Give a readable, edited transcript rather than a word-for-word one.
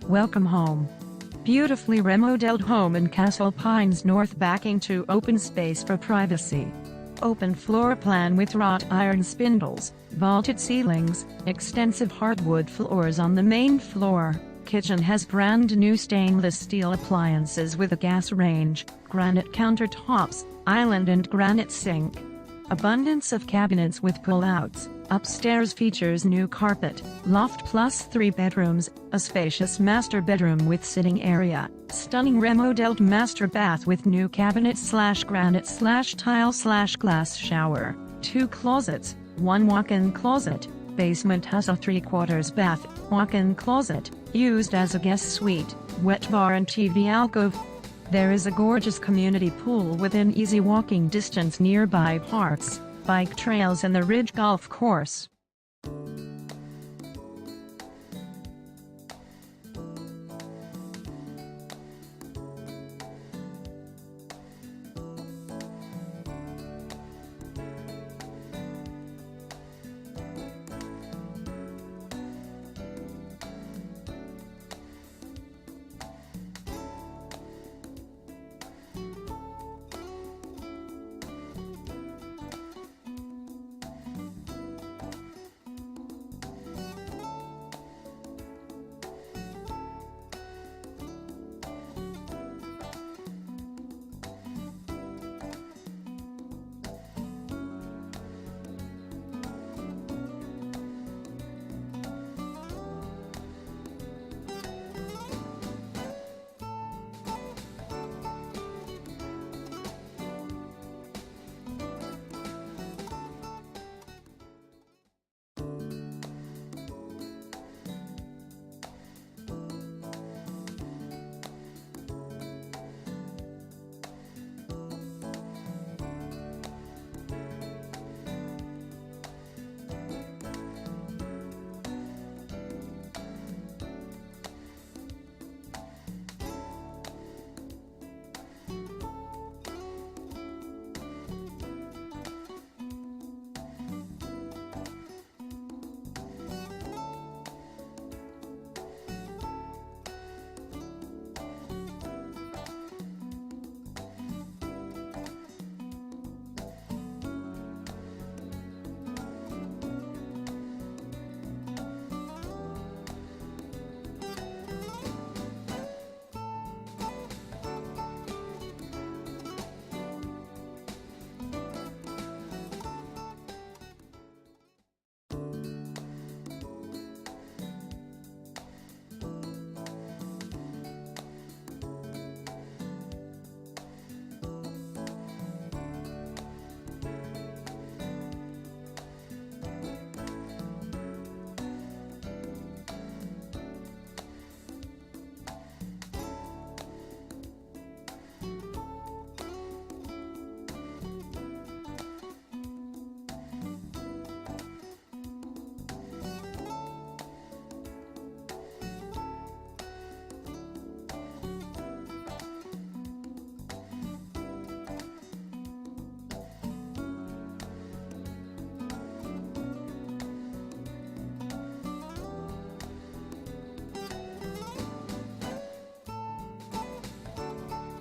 Welcome home. Beautifully remodeled home in Castle Pines North, backing to open space for privacy. Open floor plan with wrought iron spindles, vaulted ceilings, extensive hardwood floors on the main floor. Kitchen has brand new stainless steel appliances with a gas range, granite countertops, island and granite sink. Abundance of cabinets with pull-outs. Upstairs features new carpet, loft plus 3 bedrooms, a spacious master bedroom with sitting area, stunning remodeled master bath with new cabinet/granite/tile/glass shower, 2 closets, 1 walk-in closet. Basement has a 3/4 bath, walk-in closet, used as a guest suite, wet bar and TV alcove. There is a gorgeous community pool within easy walking distance, nearby parks, bike trails and the Ridge Golf Course.